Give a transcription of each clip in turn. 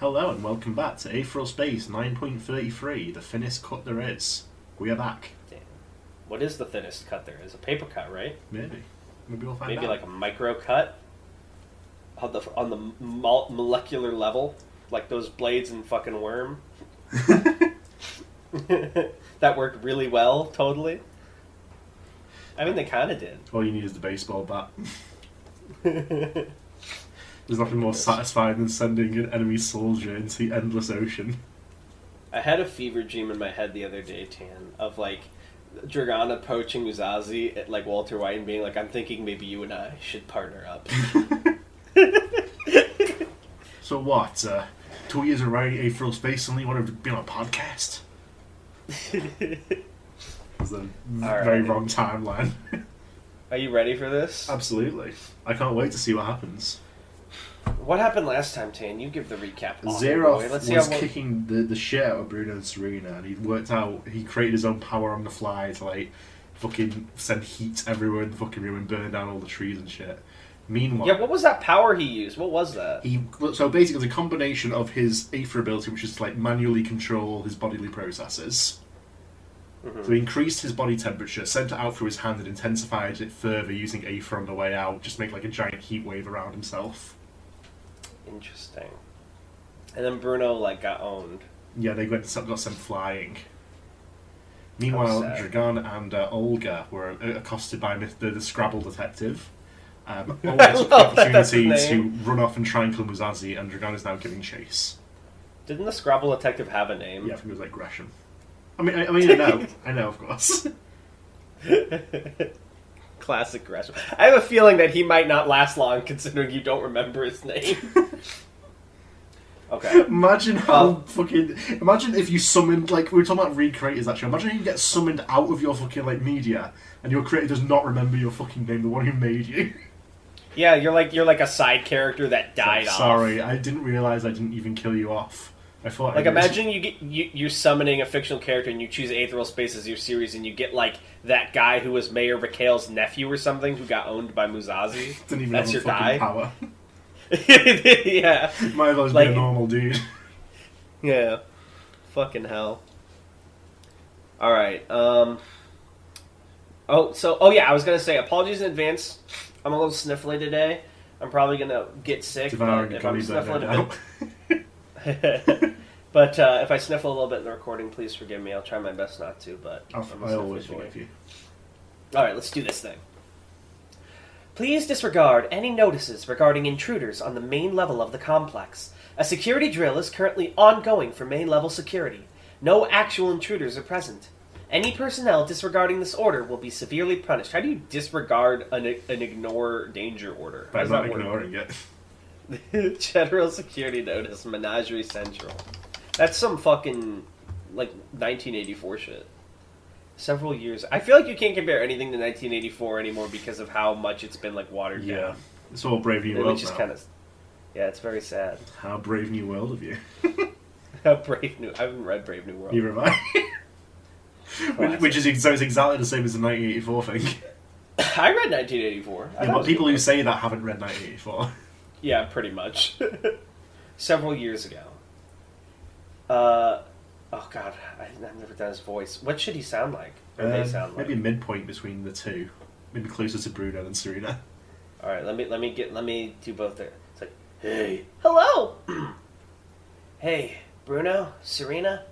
Hello and welcome back to Aetheral Space 9.33, the thinnest cut there is. We are back. Damn. What is the thinnest cut there is? A paper cut, right? Maybe we'll find out. Maybe like a micro cut on the molecular level, like those blades in fucking Worm. That worked really well, totally. I mean, they kind of did. All you need is the baseball bat. There's nothing more satisfying than sending an enemy soldier into the endless ocean. I had a fever dream in my head the other day, Tan, of like Dragana poaching Uzazi at like Walter White and being like, I'm thinking maybe you and I should partner up. So what? 2 years of writing Aetheral Space, suddenly you want to be on a podcast? It's a very wrong timeline. Are you ready for this? Absolutely. I can't wait to see what happens. What happened last time, Tan? You give the recap. Zeroth was kicking the shit out of Bruno and Serena, and he created his own power on the fly to like fucking send heat everywhere in the fucking room and burn down all the trees and shit. Meanwhile, yeah, what was that power he used? What was that? So basically, it's a combination of his Aether ability, which is to like manually control his bodily processes. Mm-hmm. So he increased his body temperature, sent it out through his hand, and intensified it further using Aether on the way out, just make like a giant heat wave around himself. Interesting. And then Bruno like got owned. Yeah, they got sent flying. Meanwhile, Dragan and Olga were accosted by the Scrabble detective. Olga took the opportunity to run off and try and kill Muzazi, and Dragan is now giving chase. Didn't the Scrabble detective have a name? Yeah, I think it was like Gresham. I know, of course. Classic Gresham. I have a feeling that he might not last long, considering you don't remember his name. Okay. Imagine if you summoned, like, we were talking about recreators actually, imagine if you get summoned out of your fucking, like, media, and your creator does not remember your fucking name, the one who made you. Yeah, you're like a side character that died off. Sorry, I didn't realise I didn't even kill you off. I thought like, imagine you're summoning a fictional character and you choose Aetheral Space as your series and you get, like, that guy who was Mayor Raquel's nephew or something who got owned by Muzazi. Didn't even That's have your fucking die. Power. Yeah. Might as well be a normal dude. Yeah. Fucking hell. Alright, I was gonna say, apologies in advance. I'm a little sniffly today. I'm probably gonna get sick, but if I'm sniffling a bit... But if I sniffle a little bit in the recording, please forgive me. I'll try my best not to, but I always forgive you. Alright, let's do this thing. Please disregard any notices regarding intruders on the main level of the complex. A security drill is currently ongoing for main level security. No actual intruders are present. Any personnel disregarding this order will be severely punished. How do you disregard an ignore danger order? By not ignoring it. General Security Notice, Menagerie Central. That's some fucking, like, 1984 shit. Several years. I feel like you can't compare anything to 1984 anymore because of how much it's been, like, watered down. Yeah. It's all Brave New World now. Yeah, it's very sad. How Brave New World of you. How Brave New... I haven't read Brave New World. Neither have I. Which is exactly the same as the 1984 thing. I read 1984. Yeah, but people who say that haven't read 1984. Yeah, pretty much. Several years ago. Oh god, I've never done his voice. What should he sound like? Or they sound like? Maybe a midpoint between the two. Maybe closer to Bruno than Serena. Alright, let me do both there. It's like, hey. Hello! Hey, Bruno, Serena,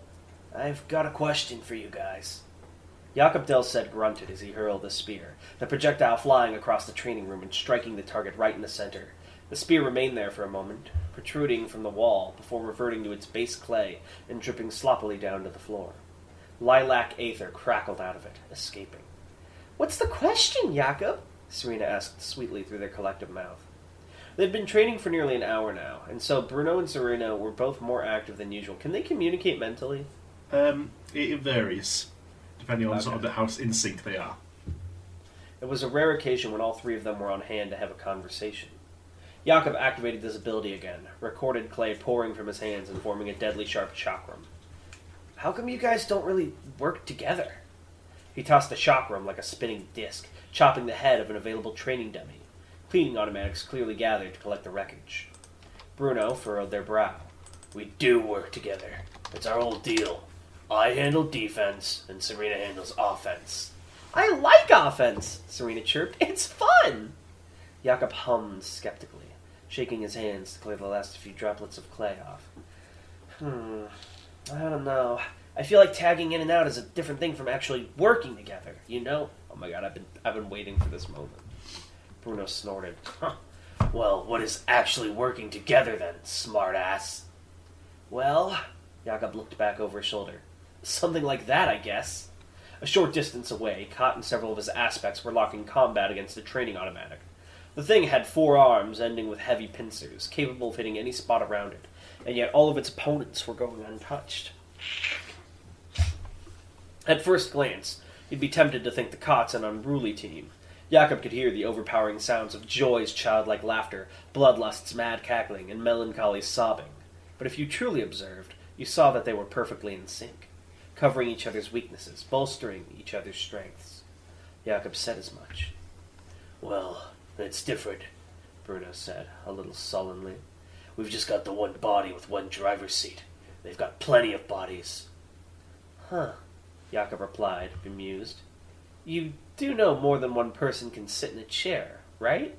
I've got a question for you guys. Jakob Delset grunted as he hurled the spear, the projectile flying across the training room and striking the target right in the center. The spear remained there for a moment, protruding from the wall before reverting to its base clay and dripping sloppily down to the floor. Lilac aether crackled out of it, escaping. What's the question, Jakob? Serena asked sweetly through their collective mouth. They'd been training for nearly an hour now, and so Bruno and Serena were both more active than usual. Can they communicate mentally? It varies, depending on sort of how in sync they are. It was a rare occasion when all three of them were on hand to have a conversation. Jakob activated this ability again, recorded clay pouring from his hands and forming a deadly sharp chakram. How come you guys don't really work together? He tossed the chakram like a spinning disc, chopping the head of an available training dummy. Cleaning automatics clearly gathered to collect the wreckage. Bruno furrowed their brow. We do work together. It's our whole deal. I handle defense, and Serena handles offense. I like offense, Serena chirped. It's fun! Jakob hummed skeptically, shaking his hands to clear the last few droplets of clay off. I don't know. I feel like tagging in and out is a different thing from actually working together, you know? Oh my god, I've been waiting for this moment. Bruno snorted. Huh. Well, what is actually working together then, smartass? Well, Jakob looked back over his shoulder. Something like that, I guess. A short distance away, Cott and several of his aspects were locking combat against a training automatic. The thing had 4 arms ending with heavy pincers, capable of hitting any spot around it, and yet all of its opponents were going untouched. At first glance, you'd be tempted to think the Cott's an unruly team. Jakob could hear the overpowering sounds of Joy's childlike laughter, Bloodlust's mad cackling, and Melancholy's sobbing. But if you truly observed, you saw that they were perfectly in sync, covering each other's weaknesses, bolstering each other's strengths. Jakob said as much. Well, it's different, Bruno said, a little sullenly. We've just got the one body with one driver's seat. They've got plenty of bodies. Huh, Jakob replied, bemused. You do know more than one person can sit in a chair, right?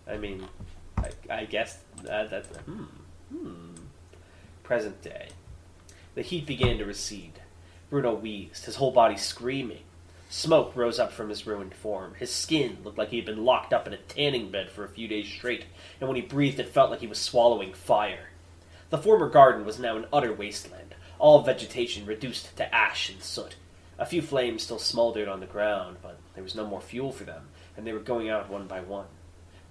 I mean, I guess that's... Present day. The heat began to recede. Bruno wheezed, his whole body screaming. Smoke rose up from his ruined form. His skin looked like he had been locked up in a tanning bed for a few days straight, and when he breathed it felt like he was swallowing fire. The former garden was now an utter wasteland, all vegetation reduced to ash and soot. A few flames still smoldered on the ground, but there was no more fuel for them, and they were going out one by one.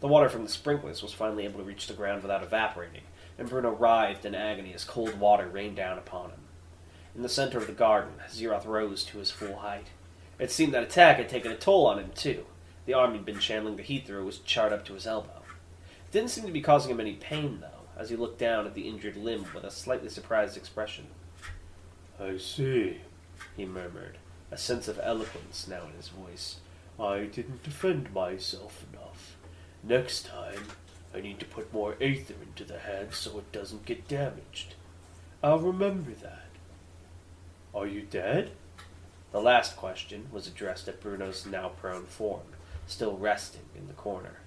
The water from the sprinklers was finally able to reach the ground without evaporating, and Bruno writhed in agony as cold water rained down upon him. In the center of the garden, Zeroth rose to his full height. It seemed that attack had taken a toll on him, too. The arm he'd been channeling the heat through was charred up to his elbow. It didn't seem to be causing him any pain, though, as he looked down at the injured limb with a slightly surprised expression. I see, he murmured, a sense of eloquence now in his voice. I didn't defend myself enough. Next time, I need to put more aether into the head so it doesn't get damaged. I'll remember that. Are you dead? The last question was addressed at Bruno's now prone form, still resting in the corner.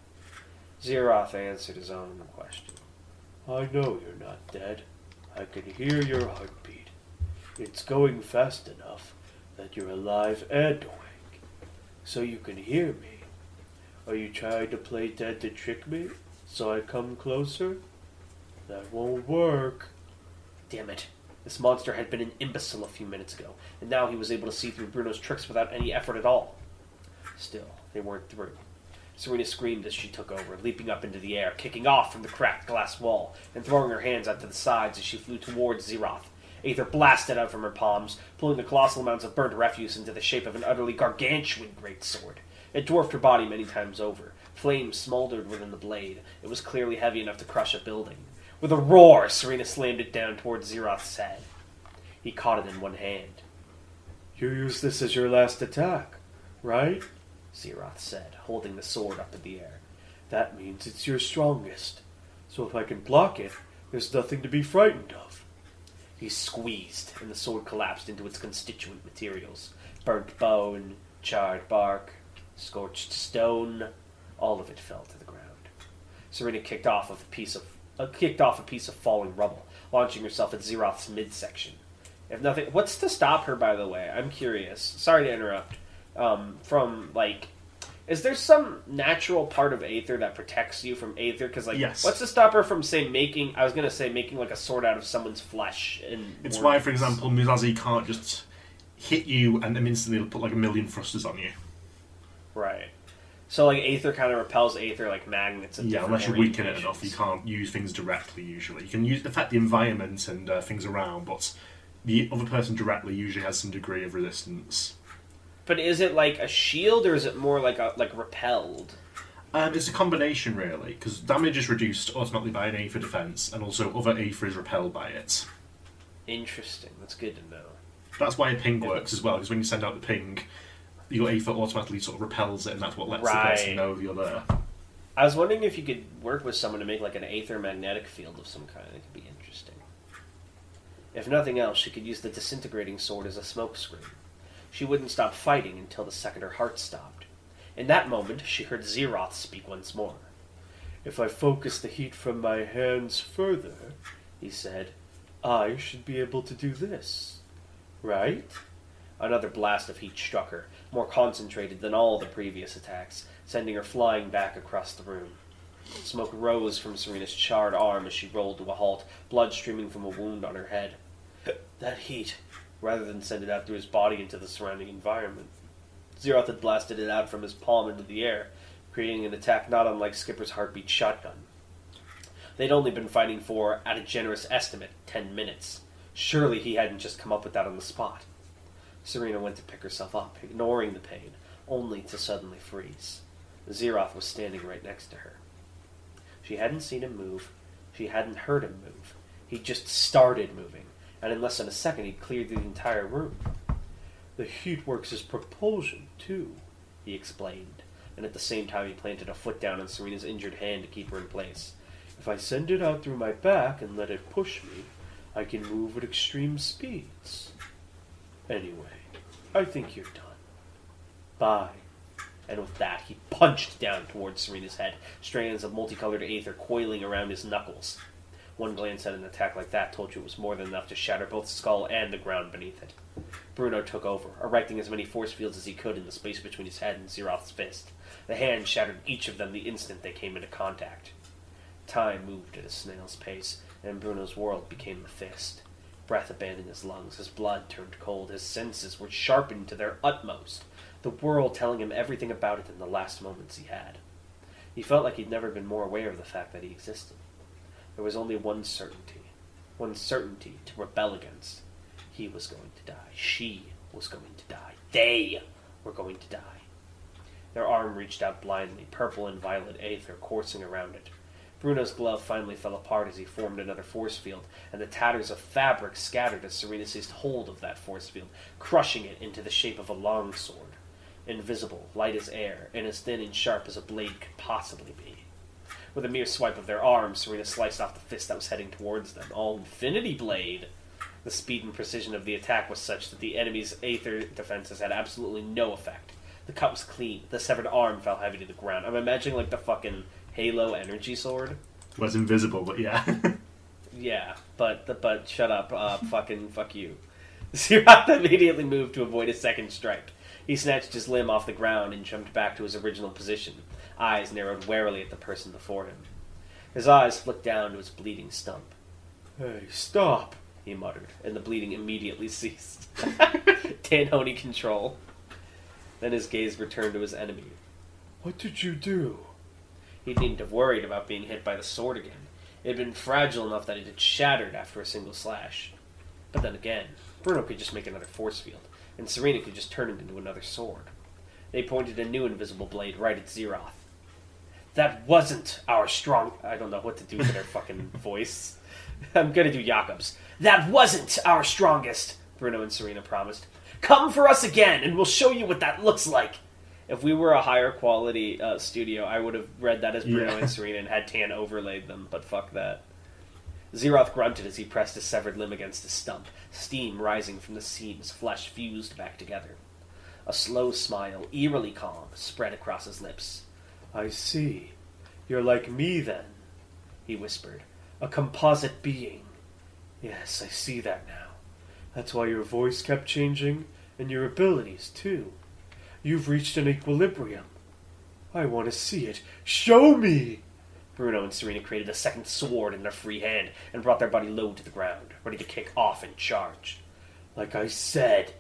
Zeroth answered his own question. I know you're not dead. I can hear your heartbeat. It's going fast enough that you're alive and awake, so you can hear me. Are you trying to play dead to trick me, so I come closer? That won't work. Damn it. This monster had been an imbecile a few minutes ago, and now he was able to see through Bruno's tricks without any effort at all. Still, they weren't through. Serena screamed as she took over, leaping up into the air, kicking off from the cracked glass wall, and throwing her hands out to the sides as she flew towards Zeroth. Aether blasted out from her palms, pulling the colossal amounts of burnt refuse into the shape of an utterly gargantuan greatsword. It dwarfed her body many times over. Flames smoldered within the blade. It was clearly heavy enough to crush a building. With a roar, Serena slammed it down towards Zeroth's head. He caught it in one hand. You use this as your last attack, right? Zeroth said, holding the sword up in the air. That means it's your strongest. So if I can block it, there's nothing to be frightened of. He squeezed, and the sword collapsed into its constituent materials. Burnt bone, charred bark, scorched stone, all of it fell to the ground. Serena kicked off a piece of falling rubble, launching herself at Zeroth's midsection. If nothing, what's to stop her, by the way? I'm curious. Sorry to interrupt. Is there some natural part of Aether that protects you from Aether? Because, yes. What's to stop her from, say, making like a sword out of someone's flesh? It's why, for example, Musashi can't just hit you and then instantly put like a million thrusters on you. Right. So, Aether kind of repels Aether like magnets. Yeah, unless you weaken it enough, you can't use things directly, usually. You can affect the environment and things around, but the other person directly usually has some degree of resistance. But is it like a shield, or is it more like repelled? It's a combination, really, because damage is reduced automatically by an Aether defense, and also other Aether is repelled by it. Interesting. That's good to know. That's why a ping works as well, because when you send out the ping, your Aether automatically sort of repels it, and that's what lets the person know you're there. I was wondering if you could work with someone to make like an Aether magnetic field of some kind. It could be interesting. If nothing else, she could use the disintegrating sword as a smokescreen. She wouldn't stop fighting until the second her heart stopped. In that moment, she heard Zeroth speak once more. "If I focus the heat from my hands further," he said, "I should be able to do this. Right?" Another blast of heat struck her, more concentrated than all the previous attacks, sending her flying back across the room. Smoke rose from Serena's charred arm as she rolled to a halt, blood streaming from a wound on her head. That heat, rather than send it out through his body into the surrounding environment. Zeroth had blasted it out from his palm into the air, creating an attack not unlike Skipper's heartbeat shotgun. They'd only been fighting for, at a generous estimate, 10 minutes. Surely he hadn't just come up with that on the spot. Serena went to pick herself up, ignoring the pain, only to suddenly freeze. Zeroth was standing right next to her. She hadn't seen him move. She hadn't heard him move. He'd just started moving, and in less than a second he'd cleared the entire room. "The heat works as propulsion, too," he explained, and at the same time he planted a foot down on Serena's injured hand to keep her in place. "If I send it out through my back and let it push me, I can move at extreme speeds. Anyway, I think you're done. Bye." And with that, he punched down towards Serena's head, strands of multicolored aether coiling around his knuckles. One glance at an attack like that told you it was more than enough to shatter both skull and the ground beneath it. Bruno took over, erecting as many force fields as he could in the space between his head and Zeroth's fist. The hand shattered each of them the instant they came into contact. Time moved at a snail's pace, and Bruno's world became the fist. Breath abandoned his lungs, his blood turned cold, his senses were sharpened to their utmost, the world telling him everything about it in the last moments he had. He felt like he'd never been more aware of the fact that he existed. There was only one certainty to rebel against. He was going to die. She was going to die. They were going to die. Their arm reached out blindly, purple and violet aether coursing around it. Bruno's glove finally fell apart as he formed another force field, and the tatters of fabric scattered as Serena seized hold of that force field, crushing it into the shape of a long sword. Invisible, light as air, and as thin and sharp as a blade could possibly be. With a mere swipe of their arm, Serena sliced off the fist that was heading towards them. All Infinity Blade! The speed and precision of the attack was such that the enemy's aether defenses had absolutely no effect. The cut was clean. The severed arm fell heavy to the ground. I'm imagining like the fucking Halo energy sword. Well, it's invisible, but yeah. Yeah, but shut up. Fuck you. Zeroth immediately moved to avoid a second strike. He snatched his limb off the ground and jumped back to his original position, eyes narrowed warily at the person before him. His eyes flicked down to his bleeding stump. "Hey, stop," he muttered, and the bleeding immediately ceased. Tanhoney control. Then his gaze returned to his enemy. "What did you do?" He needn't have worried about being hit by the sword again. It had been fragile enough that it had shattered after a single slash. But then again, Bruno could just make another force field, and Serena could just turn it into another sword. They pointed a new invisible blade right at Zeroth. "That wasn't our strong..." I don't know what to do with their fucking voice. I'm gonna do Jakob's. "That wasn't our strongest," Bruno and Serena promised. "Come for us again, and we'll show you what that looks like." If we were a higher quality studio, I would have read that as Bruno and Serena and had Tan overlaid them, but fuck that. Zeroth grunted as he pressed his severed limb against his stump, steam rising from the seams, flesh fused back together. A slow smile, eerily calm, spread across his lips. "I see. You're like me, then," he whispered. "A composite being. Yes, I see that now. That's why your voice kept changing, and your abilities, too. You've reached an equilibrium. I want to see it. Show me!" Bruno and Serena created a second sword in their free hand and brought their body low to the ground, ready to kick off and charge. Like I said,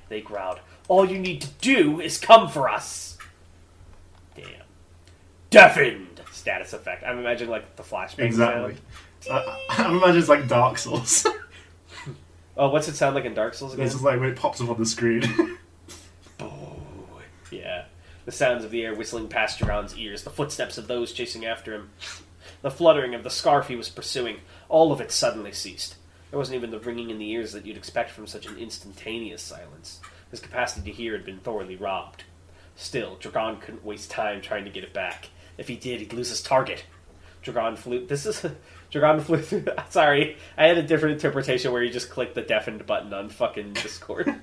they growled. "All you need to do is come for us." Damn. Deafened! Status effect. I'm imagining like the flashbang Exactly. sound. I'm imagining it's like Dark Souls. Oh, what's it sound like in Dark Souls again? This is like when it pops up on the screen. Yeah. The sounds of the air whistling past Duran's ears, the footsteps of those chasing after him, the fluttering of the scarf he was pursuing, all of it suddenly ceased. There wasn't even the ringing in the ears that you'd expect from such an instantaneous silence. His capacity to hear had been thoroughly robbed. Still, Dragon couldn't waste time trying to get it back. If he did, he'd lose his target. Dragon flew... Dragon flew through... Sorry, I had a different interpretation where you just click the deafened button on fucking Discord.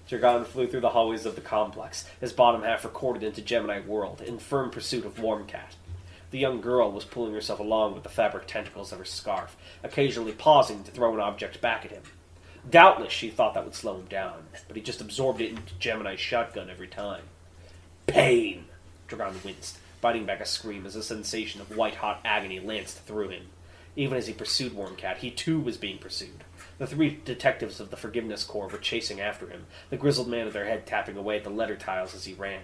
Dragon flew through the hallways of the complex, his bottom half recorded into Gemini World, in firm pursuit of Wormcat. The young girl was pulling herself along with the fabric tentacles of her scarf, occasionally pausing to throw an object back at him. Doubtless she thought that would slow him down, but he just absorbed it into Gemini's shotgun every time. Pain! Dragon winced, biting back a scream as a sensation of white-hot agony lanced through him. Even as he pursued Wormcat, he too was being pursued. The 3 detectives of the Forgiveness Corps were chasing after him, the grizzled man at their head tapping away at the letter tiles as he ran.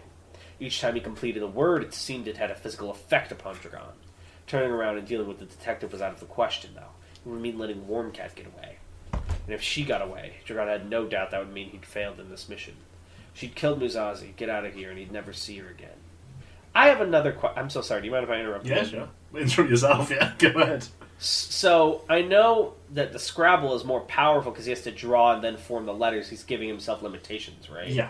Each time he completed a word, it seemed it had a physical effect upon Dragon. Turning around and dealing with the detective was out of the question, though. It would mean letting Wormcat get away. And if she got away, Dragon had no doubt that would mean he'd failed in this mission. She'd killed Musashi, get out of here, and he'd never see her again. I have another question. I'm so sorry, do you mind if I interrupt you? Yeah, sure. Interrupt yourself, yeah. Go ahead. So, I know that the Scrabble is more powerful because he has to draw and then form the letters. He's giving himself limitations, right? Yeah.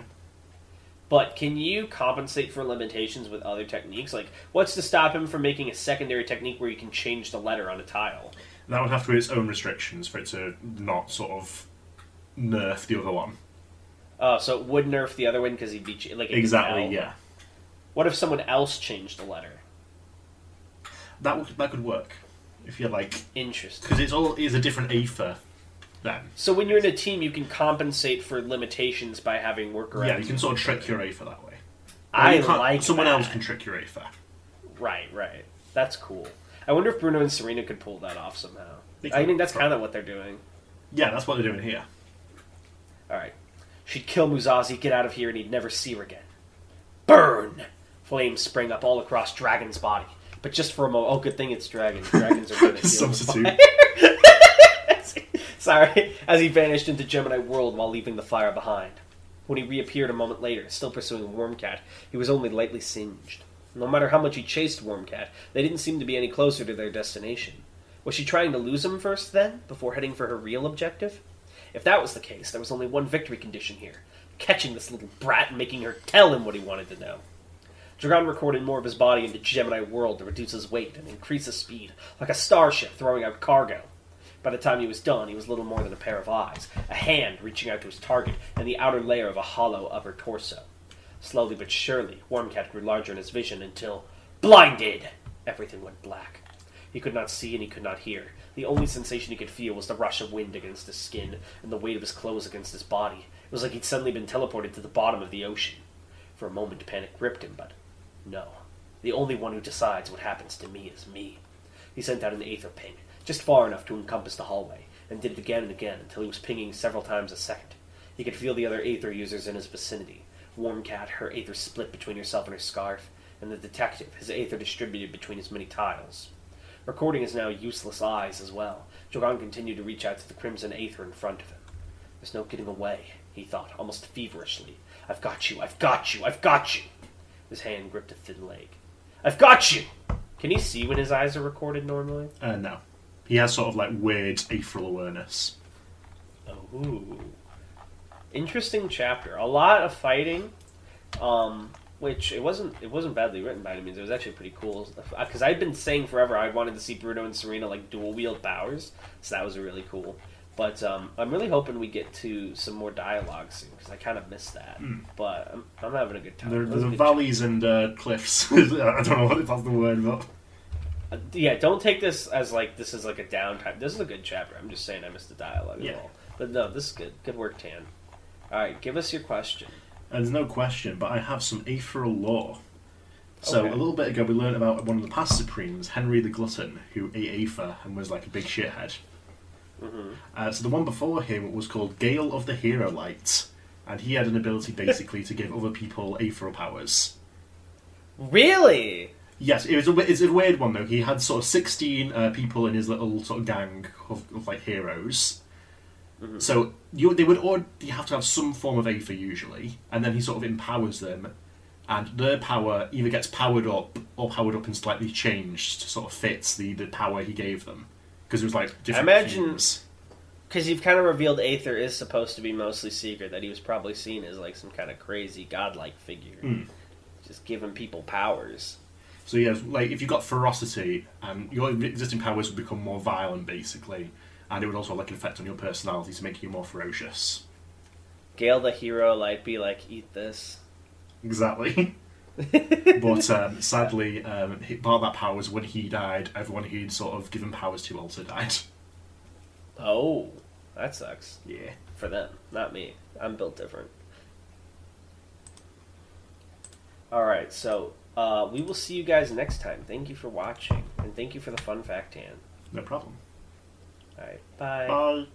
But can you compensate for limitations with other techniques? Like, what's to stop him from making a secondary technique where you can change the letter on a tile? That would have to be its own restrictions for it to not sort of nerf the other one. Oh, so it would nerf the other one because he'd be... like exactly, yeah. What if someone else changed the letter? That could work. If you're like... Interesting. Because it's a different Aether then. So when you're in a team, you can compensate for limitations by having workarounds. Yeah, you can sort of trick your Aether that way. I like Someone that. else can trick your Aether. Right. That's cool. I wonder if Bruno and Serena could pull that off somehow. I think that's kind of what they're doing. Yeah, that's what they're doing here. Alright. She'd kill Musashi, get out of here, and he'd never see her again. Burn! Flames sprang up all across Dragon's body. But just for a moment... Oh, good thing it's dragons. Dragons are good at dealing with fire. Sorry. As he vanished into Gemini World while leaving the fire behind. When he reappeared a moment later, still pursuing Wormcat, he was only lightly singed. No matter how much he chased Wormcat, they didn't seem to be any closer to their destination. Was she trying to lose him first, then, before heading for her real objective? If that was the case, there was only one victory condition here. Catching this little brat and making her tell him what he wanted to know. Dragon recorded more of his body into Gemini World to reduce his weight and increase his speed, like a starship throwing out cargo. By the time he was done, he was little more than a pair of eyes, a hand reaching out to his target, and the outer layer of a hollow upper torso. Slowly but surely, Wormcat grew larger in his vision until... blinded! Everything went black. He could not see and he could not hear. The only sensation he could feel was the rush of wind against his skin and the weight of his clothes against his body. It was like he'd suddenly been teleported to the bottom of the ocean. For a moment, panic gripped him, but no. The only one who decides what happens to me is me. He sent out an Aether ping, just far enough to encompass the hallway, and did it again and again until he was pinging several times a second. He could feel the other Aether users in his vicinity. Wormcat, her Aether split between herself and her scarf, and the detective, his Aether distributed between his many tiles. Recording his now useless eyes as well, Jogan continued to reach out to the crimson Aether in front of him. There's no getting away, he thought, almost feverishly. I've got you, I've got you, I've got you! His hand gripped a thin leg. I've got you! Can he see when his eyes are recorded normally? No. He has sort of like weird aetheral awareness. Oh. Interesting chapter. A lot of fighting. Which it wasn't badly written by any means. It was actually pretty cool. Because I'd been saying forever I wanted to see Bruno and Serena like dual wield powers. So that was really cool. But I'm really hoping we get to some more dialogue soon, because I kind of missed that. But I'm having a good time. There's valleys and cliffs. I don't know if that's the word, but... yeah, don't take this as like this is like a downtime. This is a good chapter. I'm just saying I missed the dialogue as well. But no, this is good. Good work, Tan. Alright, give us your question. There's no question, but I have some Aetheral lore. So, a little bit ago we learned about one of the past Supremes, Henry the Glutton, who ate Aether and was like a big shithead. So the one before him was called Gale of the Hero Light, and he had an ability basically to give other people Aetheral powers. Really? Yes, it's a weird one though. He had sort of 16 people in his little sort of gang of like heroes. So you have to have some form of Aether usually, and then he sort of empowers them, and their power either gets powered up or powered up and slightly changed to sort of fit the power he gave them. Because it was like different themes. Because you've kind of revealed Aether is supposed to be mostly secret, that he was probably seen as like some kind of crazy godlike figure. Just giving people powers. So yeah, like if you've got ferocity, and your existing powers would become more violent, basically, and it would also have like an effect on your personality to make you more ferocious. Gale the hero, like, be like, eat this. Exactly. But sadly, part of that power was when he died, everyone he'd sort of given powers to also died. Oh, that sucks. Yeah. For them, not me. I'm built different. Alright, so we will see you guys next time. Thank you for watching, and thank you for the fun fact, Han. No problem. Alright, bye. Bye.